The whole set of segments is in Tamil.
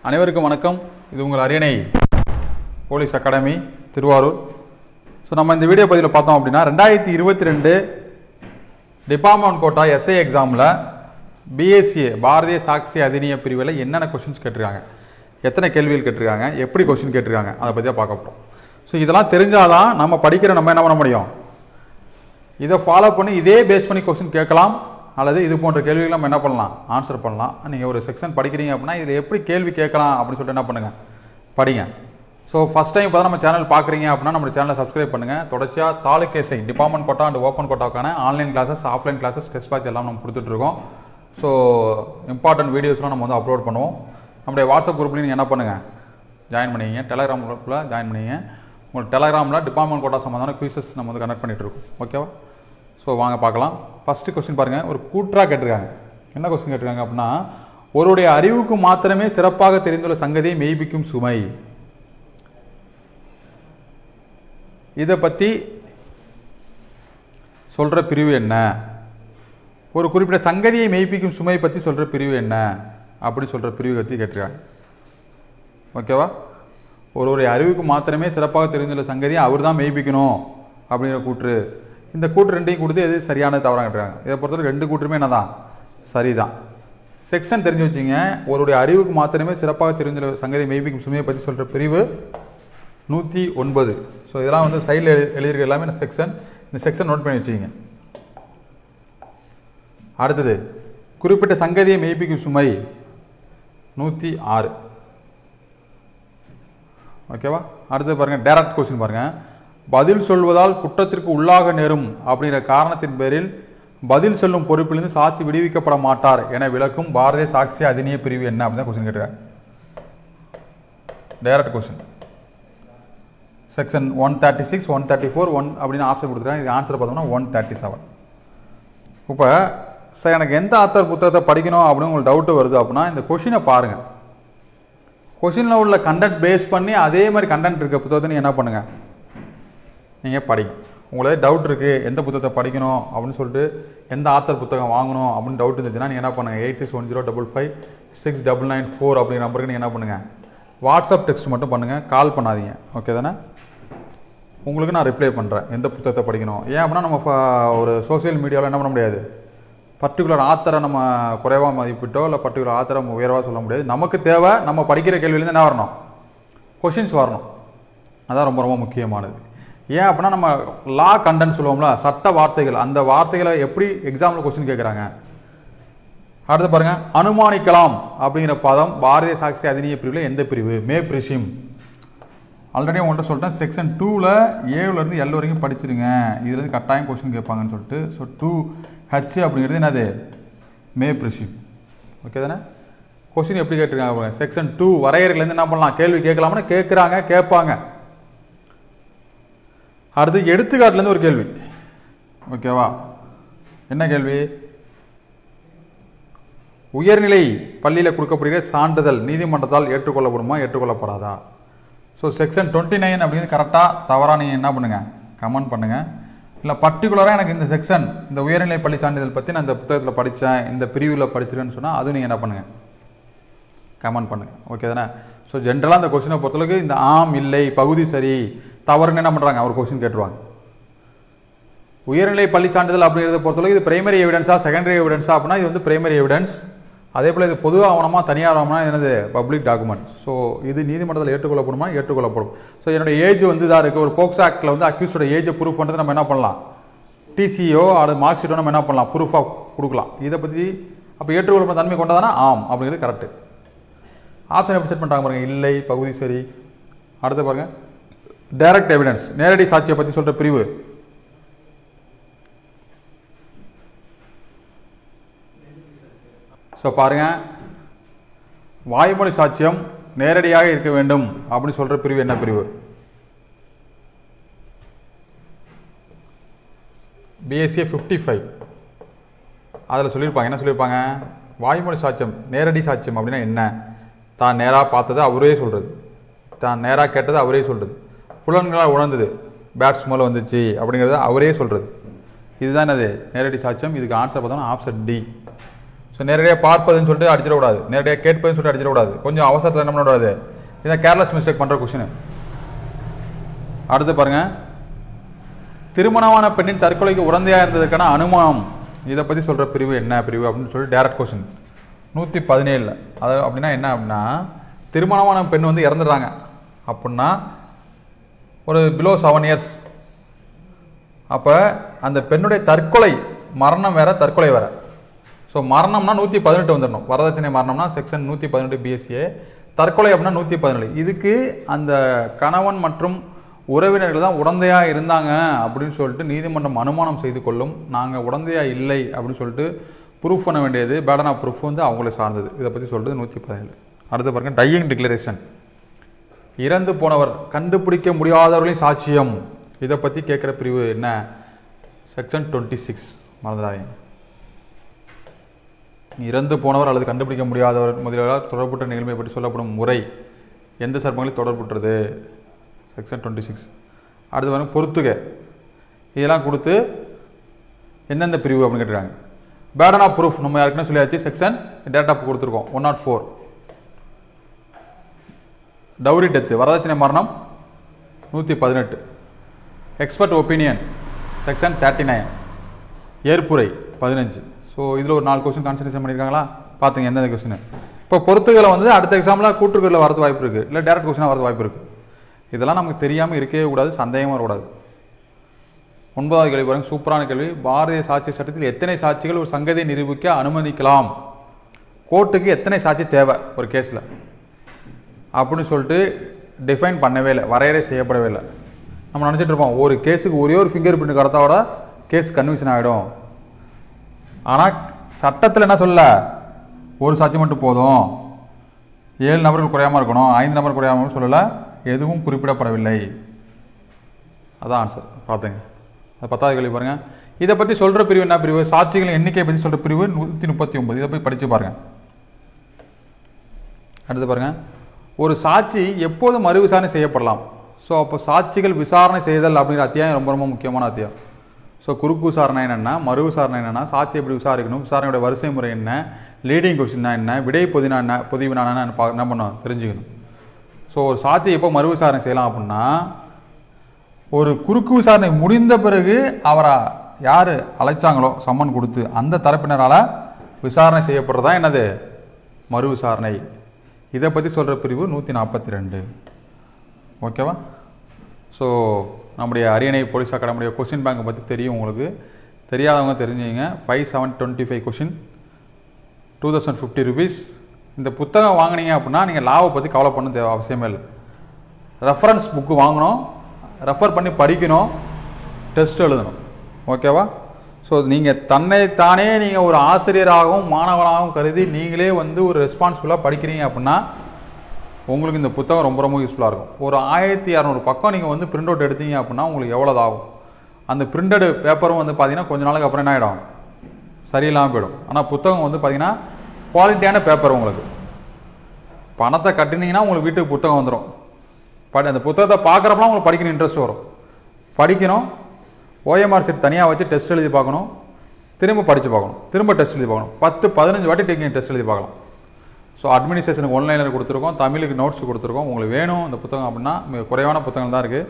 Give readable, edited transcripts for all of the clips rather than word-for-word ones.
அனைவருக்கும் வணக்கம். இது உங்கள் அரியணை போலீஸ் அகாடமி திருவாரூர். ஸோ நம்ம இந்த வீடியோ பதிவில் பார்த்தோம் அப்படின்னா 2022 டிபார்ட்மெண்ட் கோட்டா எஸ்ஐ எக்ஸாமில் பிஎஸ்சிஏ பாரதிய சாட்சி அதிநிய பிரிவில் என்னென்ன கொஸ்டின்ஸ் கேட்டிருக்காங்க, எத்தனை கேள்விகள் கேட்டிருக்காங்க, எப்படி கொஸ்டின் கேட்டிருக்காங்க, அதை பற்றி தான் பார்க்க போகிறோம். ஸோ இதெல்லாம் தெரிஞ்சாதான் நம்ம நம்ம என்ன பண்ண முடியும், இதை ஃபாலோ பண்ணி இதே பேஸ் பண்ணி கொஸ்டின் கேட்கலாம், அல்லது இது போன்ற கேள்விகள் நம்ம என்ன பண்ணலாம், ஆன்சர் பண்ணலாம். நீங்கள் ஒரு செக்ஷன் படிக்கிறீங்க அப்படின்னா இதில் எப்படி கேள்வி கேட்கலாம் அப்படின்னு சொல்லிட்டு என்ன பண்ணுங்கள், படிங்க. ஸோ ஃபஸ்ட் டைம் இப்போ தான் நம்ம சேனல் பார்க்குறீங்க அப்படின்னா நம்ம சேனலை சப்ஸ்கிரைப் பண்ணுங்கள். தொடர்ச்சியாக taluk SI department quota and open கோட்டாக்கான online classes, offline classes, test batch எல்லாம் நம்ம கொடுத்துட்ருக்கோம். ஸோ இம்பார்ட்டன்ட் வீடியோஸ்லாம் நம்ம வந்து அப்லோட் பண்ணுவோம். நம்முடைய வாட்ஸ்அப் குரூப்லேயும் நீங்கள் என்ன பண்ணுங்கள், ஜாயின் பண்ணிங்க. டெலகிராம் குரூப்பில் ஜாயின் பண்ணிங்க. உங்களுக்கு டெலகிராமில் டிபார்ட்மெண்ட் கோட்டா சம்மந்தமான குவிசஸ் நம்ம வந்து கனெக்ட் பண்ணிகிட்ருக்கோம். ஓகேவா? ஸோ வாங்க பார்க்கலாம். ஃபஸ்ட்டு கொஸ்டின் பாருங்கள், ஒரு கூற்றாக கேட்டிருக்காங்க. என்ன கொஸ்டின் கேட்டிருக்காங்க அப்படின்னா, ஒருடைய அறிவுக்கு மாத்திரமே சிறப்பாக தெரிந்துள்ள சங்கதியை மெய்ப்பிக்கும் சுமை. இதை பற்றி சொல்கிற பிரிவு என்ன, ஒரு குறிப்பிட்ட சங்கதியை மெய்ப்பிக்கும் சுமை பற்றி சொல்கிற பிரிவு என்ன அப்படி சொல்கிற பிரிவு பற்றி கேட்டிருக்காங்க. ஓகேவா? ஒருவருடைய அறிவுக்கு மாத்திரமே சிறப்பாக தெரிந்துள்ள சங்கதியை அவர் தான் மெய்ப்பிக்கணும் அப்படிங்கிற கூற்று. இந்த கூற்று ரெண்டையும் கொடுத்து எது சரியானது தவறாக கேட்டிருக்காங்க. இதை பொறுத்தவரை ரெண்டு கூற்றுமே என்னதான், சரிதான். செக்ஷன் தெரிஞ்சு வச்சிங்க. ஒருடைய அறிவுக்கு மாத்திரமே சிறப்பாக தெரிந்துள்ள சங்கதியை மெய்ப்பிக்கும் சுமையை பற்றி சொல்கிற பிரிவு 109. ஸோ இதெல்லாம் வந்து சைடில் எழுதியிருக்க எல்லாமே செக்ஷன். இந்த செக்ஷன் நோட் பண்ணி வச்சுக்கிங்க. அடுத்தது, குறிப்பிட்ட சங்கதியை மெய்ப்பிக்கும் சுமை 106. ஓகேவா? அடுத்தது பாருங்கள், டைரக்ட் கொஸ்டின் பாருங்கள். பதில் சொல்வதால் குற்றத்திற்கு உள்ளாக நேரும் அப்படிங்கிற காரணத்தின் பேரில் பதில் சொல்லும் பொறுப்பிலிருந்து சாட்சி விடுவிக்கப்பட மாட்டார் என விளக்கும் பாரதிய சாட்சி அதிநிய பிரிவு என்ன அப்படின்னு கொஸ்டின் கேட்டிருக்காங்க. Direct question. செக்ஷன் 136, 134, 1 அப்படின்னு ஆப்ஷன் கொடுத்துருக்காங்க. இது ஆன்சர் பார்த்தோம்னா 137. இப்போ சார் எனக்கு எந்த ஆத்தர் புத்தகத்தை படிக்கணும் அப்படின்னு உங்களுக்கு டவுட்டு வருது அப்படின்னா இந்த கொஷினை பாருங்கள். கொஷினில் உள்ள கண்டென்ட் பேஸ் பண்ணி அதே மாதிரி கண்டென்ட் இருக்க புத்தகத்தை நீங்கள் என்ன பண்ணுங்கள், நீங்கள் படிங்க. உங்களுக்கு டவுட் இருக்குது எந்த புத்தகத்தை படிக்கணும் அப்படின்னு சொல்லிட்டு, எந்த ஆத்தர் புத்தகம் வாங்கணும் அப்படின்னு டவுட் இருந்துச்சுன்னா நீங்கள் என்ன பண்ணுங்கள், 8610556994 அப்படிங்கிற நம்பருக்கு நீங்கள் என்ன பண்ணுங்கள், வாட்ஸ்அப் டெக்ஸ்ட் மட்டும் பண்ணுங்கள், கால் பண்ணாதீங்க. ஓகே தானே? உங்களுக்கு நான் ரிப்ளை பண்ணுறேன் எந்த புத்தகத்தை படிக்கணும். ஏன் அப்படின்னா நம்ம ஒரு சோசியல் மீடியாவில் என்ன பண்ண முடியாது, பர்டிகுலர் ஆத்தரை நம்ம குறைவாக மதிப்பிட்டோ இல்லை பர்டிகுலர் ஆத்தரை நம்ம உயர்வாக சொல்ல முடியாது. நமக்கு தேவை நம்ம படிக்கிற கேள்வியிலேருந்து என்ன வரணும், கொஷின்ஸ் வரணும். அதான் ரொம்ப ரொம்ப முக்கியமானது. ஏன் அப்படின்னா நம்ம லா கண்டென்ட் சொல்லுவோம்ல, சட்ட வார்த்தைகள், அந்த வார்த்தைகளை எப்படி எக்ஸாம்பிள் கொஸ்டின் கேட்குறாங்க. அடுத்து பாருங்க, அனுமானிக்கலாம் அப்படிங்கிற பதம் பாரதிய சாட்சி அதிநிய பிரிவில் எந்த பிரிவு? மே பிரிசிம். ஆல்ரெடி உங்கள்கிட்ட சொல்லிட்டேன், செக்ஷன் 2ல் ஏலேருந்து எல் வரைக்கும் படிச்சிருங்க. இதுலேருந்து கட்டாயம் கொஸ்டின் கேட்பாங்கன்னு சொல்லிட்டு. ஸோ 2H அப்படிங்கிறது என்னது, மே பிரிசிம். ஓகே தானே? கொஸ்டின் எப்படி கேட்டிருக்காங்க, செக்ஷன் 2 வரையறையிலேருந்து என்ன பண்ணலாம், கேள்வி கேட்கலாம்னு கேட்குறாங்க, கேட்பாங்க. அடுத்து எடுத்துக்காட்டுலேருந்து ஒரு கேள்வி. ஓகேவா? என்ன கேள்வி, உயர்நிலை பள்ளியில் கொடுக்கப்படுகிற சான்றிதழ் நீதிமன்றத்தால் ஏற்றுக்கொள்ளப்படுமா, ஏற்றுக்கொள்ளப்படாதா? ஸோ செக்ஷன் 29 அப்படிங்கிறது கரெக்டாக தவறாக நீங்கள் என்ன பண்ணுங்கள், கமெண்ட் பண்ணுங்கள். இல்லை பர்டிகுலராக எனக்கு இந்த செக்ஷன், இந்த உயர்நிலை பள்ளி சான்றிதழ் பற்றி நான் இந்த புத்தகத்தில் படித்தேன், இந்த பிரிவில் படிச்சிருக்கேன்னு சொன்னால் அதுவும் நீங்கள் என்ன பண்ணுங்கள், கமெண்ட் பண்ணுங்கள். ஓகே தானே? ஸோ ஜென்ரலாக இந்த கொஸ்டினை பொறுத்தளவுக்கு இந்த ஆம், இல்லை, பகுதி சரி, தவறுன்னு என்ன பண்ணுறாங்க, ஒரு கொஸ்டின் கேட்டுருவாங்க. உயர்நிலை பள்ளி சான்றிதழ் அப்படிங்கிறத பொறுத்தளவுக்கு இது பிரைமரி எவிடன்ஸா, செகண்டரி எவிடன்ஸா அப்படின்னா இது வந்து பிரைமரி எவிடன்ஸ். அதே போல் இது பொது ஆவணமா, தனியார் ஆவணமா, என்னது பப்ளிக் டாக்குமெண்ட். ஸோ இது நீதிமன்றத்தில் ஏற்றுக்கொள்ளப்படுமா, ஏற்றுக்கொள்ளப்படும். ஸோ என்னோட ஏஜ் வந்து இதாக இருக்குது, ஒரு போக்சோ ஆக்டில் வந்து அக்யூஸோட ஏஜை ப்ரூஃப் பண்ணுறது நம்ம என்ன பண்ணலாம், டிசியோ அல்லது மார்க் ஷீட்டோ நம்ம என்ன பண்ணலாம், ப்ரூஃபாக கொடுக்கலாம். இதை பற்றி அப்போ ஏற்றுக்கொள்ளப்படும் தன்மை கொண்டதானா ஆம் அப்படிங்கிறது கரெக்டு. ஆப்ஷன் எப்படி செட் பண்ணுறாங்க பாருங்கள், இல்லை, பகுதி சரி. அடுத்து பாருங்கள், டைரக்ட் எவிடன்ஸ், நேரடி சாட்சியை பற்றி சொல்கிற பிரிவு. ஸோ பாருங்கள், வாய்மொழி சாட்சியம் நேரடியாக இருக்க வேண்டும் அப்படின்னு சொல்கிற பிரிவு என்ன பிரிவு? BSA 55 அதில் சொல்லியிருப்பாங்க. என்ன சொல்லியிருப்பாங்க, வாய்மொழி சாட்சியம், நேரடி சாட்சியம் அப்படின்னா என்ன, தான் நேராக பார்த்தது அவரே சொல்கிறது, தான் நேராக கேட்டது அவரே சொல்கிறது, புலன்களால் உணர்ந்தது, பேட் ஸ்மெல் வந்துச்சு அப்படிங்கிறத அவரே சொல்கிறது. இதுதான் என்னது, நேரடி சாட்சியம். இதுக்கு ஆன்சர் பார்த்தோம்னா ஆப்ஷன் டி. ஸோ நேரடியாக பார்ப்பதுன்னு சொல்லிட்டு அடிச்சிடக்கூடாது, நேரடியாக கேட்பதுன்னு சொல்லிட்டு அடிச்சிடக்கூடாது. கொஞ்சம் அவசரத்தில் என்ன பண்ணக்கூடாது, இதை கேர்லெஸ் மிஸ்டேக் பண்ணுற கொஸ்டின். அடுத்து பாருங்க, திருமணமான பெண்ணின் தற்கொலைக்கு உடந்தையாக இருந்ததுக்கான அனுமானம், இதை பற்றி சொல்கிற பிரிவு என்ன பிரிவு அப்படின்னு சொல்லி டேரக்ட் கொஸ்டின் 117. அது அப்படின்னா என்ன அப்படின்னா, திருமணமான பெண் வந்து இறந்துடுறாங்க அப்படின்னா ஒரு பிலோ 7 இயர்ஸ். அப்போ அந்த பெண்ணுடைய தற்கொலை, மரணம் வேற தற்கொலை வேற. ஸோ மரணம்னா 118 வந்துடணும். வரதட்சணை மரணம்னா செக்ஷன் 118 BSA, தற்கொலை அப்படின்னா 117. இதுக்கு அந்த கணவன் மற்றும் உறவினர்கள் தான் உடந்தையாக இருந்தாங்க அப்படின்னு சொல்லிட்டு நீதிமன்றம் அனுமானம் செய்து கொள்ளும். நாங்கள் உடந்தையாக இல்லை அப்படின்னு சொல்லிட்டு ப்ரூஃப் பண்ண வேண்டியது, பேர்டன் ஆஃப் ப்ரூஃப் வந்து அவங்கள சார்ந்தது. இதை பற்றி சொல்கிறது 117. அடுத்து பாருங்க, டையிங் டிக்ளரேஷன், இறந்து போனவர் கண்டுபிடிக்க முடியாதவர்களின் சாட்சியம், இதை பற்றி கேட்குற பிரிவு என்ன, செக்ஷன் 26. மறந்துடாதீங்க. இறந்து போனவர் அல்லது கண்டுபிடிக்க முடியாதவர் முதலியால் தொடர்புற்ற நிகழ்மை பற்றி சொல்லப்படும் முறை எந்த சர்ப்பங்களில் தொடர்புற்றது, செக்ஷன் 26. அடுத்து பாருங்க, பொறுத்துக, இதெல்லாம் கொடுத்து எந்தெந்த பிரிவு அப்படின்னு கேட்டுருக்காங்க. பேர்டன் ஆஃப் ப்ரூஃப் நம்ம யாருக்குன்னு சொல்லியாச்சு, செக்ஷன் டேட் ஆஃப் கொடுத்துருக்கோம் 104. டவுரி டெத்து, வரதட்சணை மரணம் 118. Expert opinion section 39. ஏற்புரை 15. ஸோ இதில் ஒரு 4 கொஸ்டின் கான்சன்ட்ரேஷன் பண்ணியிருக்காங்களா, பார்த்துங்க எந்தெந்த கொஸ்டின். இப்போ பொறுத்துகளை வந்து அடுத்த எக்ஸாமில் கூட்டுகளில் வரது வாய்ப்பு இருக்குது, இல்லை டேரக்ட் கொஸ்டினாக வரது வாய்ப்பு இருக்குது. இதெல்லாம் நமக்கு தெரியாமல் இருக்கவே கூடாது, சந்தேகமாக வரக்கூடாது. 9வது கேள்வி பாருங்க, சூப்பரான கேள்வி. பாரதிய சாட்சி சட்டத்தில் எத்தனை சாட்சிகள் ஒரு சங்கதியை நிரூபிக்க அனுமதிக்கலாம், கோர்ட்டுக்கு எத்தனை சாட்சி தேவை ஒரு கேஸில் அப்படின்னு சொல்லிட்டு டிஃபைன் பண்ணவே இல்லை, வரையறை செய்யப்படவே இல்லை. நம்ம நினச்சிட்டு இருப்போம் ஒரு கேஸுக்கு ஒரே ஒரு ஃபிங்கர் பிரிண்ட் கடத்தாவோட கேஸ் கன்விக்ஷன் ஆகிடும். ஆனால் சட்டத்தில் என்ன சொல்ல, ஒரு சாட்சி மட்டும் போதும், 7 நபர்கள் குறையாமல் இருக்கணும், 5 நபர்கள் குறையாமல் சொல்லலை, எதுவும் குறிப்பிடப்படவில்லை. அதான் ஆன்சர். பார்த்துங்க. அது 10வது கேள்வி பாருங்க. இதை பற்றி சொல்கிற பிரிவு என்ன பிரிவு, சாட்சிகளின் எண்ணிக்கையை பற்றி சொல்கிற பிரிவு 139. இதை போய் படித்து பாருங்க. அடுத்து பாருங்க, ஒரு சாட்சி எப்போது மறு விசாரணை செய்யப்படலாம். ஸோ அப்போ சாட்சிகள் விசாரணை செய்தல் அப்படிங்கிற அத்தியாயம் ரொம்ப ரொம்ப முக்கியமான அத்தியாயம். ஸோ குறுக்கு விசாரணை என்னென்னா, மறு விசாரணை என்னென்னா, சாட்சி எப்படி விசாரிக்கணும், விசாரணையோட வரிசை முறை என்ன, லீடிங் கொஸ்டின்னா என்ன, விடை பொதினா என்ன, பொதிவினா என்ன பண்ணணும் தெரிஞ்சுக்கணும். ஸோ ஒரு சாட்சியை எப்போ மறு விசாரணை செய்யலாம் அப்படின்னா, ஒரு குறுக்கு விசாரணை முடிந்த பிறகு அவரை யார் அழைச்சாங்களோ சம்மன் கொடுத்து அந்த தரப்பினரால் விசாரணை செய்யப்படுறதா என்னது மறு விசாரணை. இதை பற்றி சொல்கிற பிரிவு 142. ஓகேவா. ஸோ நம்முடைய அரியணை போலீஸ் அகாடமியுடைய கொஸ்டின் பேங்கை பற்றி தெரியும் உங்களுக்கு, தெரியாதவங்க தெரிஞ்சுங்க. 5725 கொஸ்டின் 2050 rupees. இந்த புத்தகம் வாங்கினீங்க அப்படின்னா நீங்கள் லாவை பற்றி கவலை பண்ண தேவை அவசியமே இல்லை. ரெஃபரன்ஸ் புக்கு வாங்கணும், ரெஃபர் பண்ணி படிக்கணும், டெஸ்ட் எழுதணும். ஓகேவா. ஸோ நீங்கள் தன்னைத்தானே நீங்கள் ஒரு ஆசிரியராகவும் மாணவனாகவும் கருதி நீங்களே வந்து ஒரு ரெஸ்பான்சிபிளாக படிக்கிறீங்க அப்படின்னா உங்களுக்கு இந்த புத்தகம் ரொம்ப ரொம்ப யூஸ்ஃபுல்லாக இருக்கும். ஒரு 1200 பக்கம் நீங்கள் வந்து பிரிண்ட் அவுட் எடுத்தீங்க அப்படின்னா உங்களுக்கு எவ்வளோ ஆகும். அந்த பிரிண்டடு பேப்பரும் வந்து பார்த்தீங்கன்னா கொஞ்ச நாளுக்கு அப்புறம் என்ன ஆகிடும், சரியில்லாமல் போயிடும். ஆனால் புத்தகம் வந்து பார்த்தீங்கன்னா குவாலிட்டியான பேப்பர். உங்களுக்கு பணத்தை கட்டினீங்கன்னா உங்களுக்கு வீட்டுக்கு புத்தகம் வந்துடும். அந்த புத்தகத்தை பார்க்குறப்பலாம் உங்களுக்கு படிக்கணும் இன்ட்ரெஸ்ட் வரும். படிக்கணும், OMR செட் தனியாக வச்சு டெஸ்ட் எழுதி பார்க்கணும், திரும்ப படித்து பார்க்கணும், திரும்ப டெஸ்ட் எழுதி பார்க்கணும். 10-15 வாட்டி டேக்கிங் டெஸ்ட் எழுதி பார்க்கலாம். ஸோ அட்மினிஸ்ட்ரேஷனுக்கு ஒன்லைனர் கொடுத்துருக்கோம், தமிழுக்கு நோட்ஸ் கொடுத்துருக்கோம். உங்களுக்கு வேணும் இந்த புத்தகம் அப்படின்னா மிக குறைவான புத்தகங்கள் தான் இருக்குது.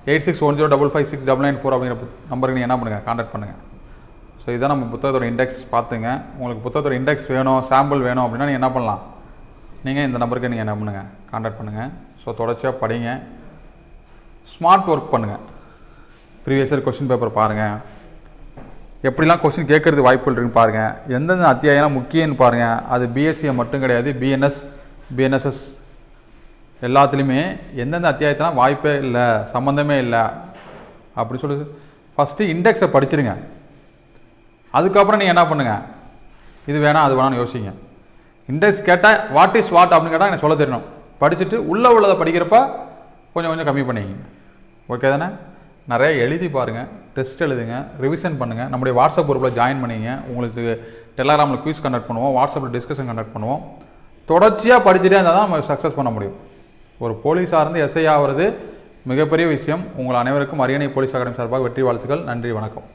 8610556994 அப்படிங்கிற நம்பருக்கு நீங்கள் என்ன பண்ணுங்கள், கான்டாக்ட் பண்ணுங்கள். ஸோ இதுதான் நம்ம புத்தகத்தோட இண்டெக்ஸ். பார்த்துங்க. உங்களுக்கு புத்தகத்தோட இண்டெக்ஸ் வேணும், சாம்பிள் வேணும் அப்படின்னா நீங்கள் என்ன பண்ணலாம், நீங்கள் இந்த நம்பருக்கு நீங்கள் என்ன பண்ணுங்கள், கான்டாக்ட் பண்ணுங்கள். ஸோ தொடர்ச்சியாக படிங்க, ஸ்மார்ட் ஒர்க் பண்ணுங்கள், ப்ரீவியஸ் இயர் கொஸ்டின் பேப்பர் பாருங்கள், எப்படிலாம் கொஸ்டின் கேட்கறது வாய்ப்புகள் இருக்குன்னு பாருங்கள், எந்தெந்த அத்தியாயம் முக்கியம்னு பாருங்கள். அது BSc மட்டும் கிடையாது, BNS BNSS எல்லாத்துலேயுமே எந்தெந்த அத்தியாயத்தெலாம் வாய்ப்பே இல்லை, சம்மந்தமே இல்லை அப்படி சொல்லி ஃபஸ்ட்டு இண்டெக்ஸை படிச்சிருங்க. அதுக்கப்புறம் நீங்கள் என்ன பண்ணுங்கள், இது வேணாம் அது வேணாம்னு யோசிங்க. இண்டெக்ஸ் கேட்டால் வாட் இஸ் வாட் அப்படின்னு கேட்டால் எனக்கு சொல்ல தெரியணும். படிச்சுட்டு உள்ளதை படிக்கிறப்ப கொஞ்சம் கொஞ்சம் கம்மி பண்ணிங்க. ஓகே தானே. நிறைய எழுதி பாருங்கள், டெஸ்ட் எழுதுங்க, ரிவிஷன் பண்ணுங்கள். நம்முடைய வாட்ஸ்அப் குரூப்பில் ஜாயின் பண்ணிங்க. உங்களுக்கு டெலகிராமில் குயிஸ் கண்டக்ட் பண்ணுவோம், வாட்ஸ்அப்பில் டிஸ்கஷன் கண்டக்ட் பண்ணுவோம். தொடர்ச்சியாக படிச்சுட்டே இருந்தால் தான் நம்ம சக்ஸஸ் பண்ண முடியும். ஒரு போலீஸாக இருந்து SI ஆகிறது மிகப்பெரிய விஷயம். உங்கள் அனைவருக்கும் அரியணை போலீஸ் அகாடமி சார்பாக வெற்றி வாழ்த்துக்கள். நன்றி, வணக்கம்.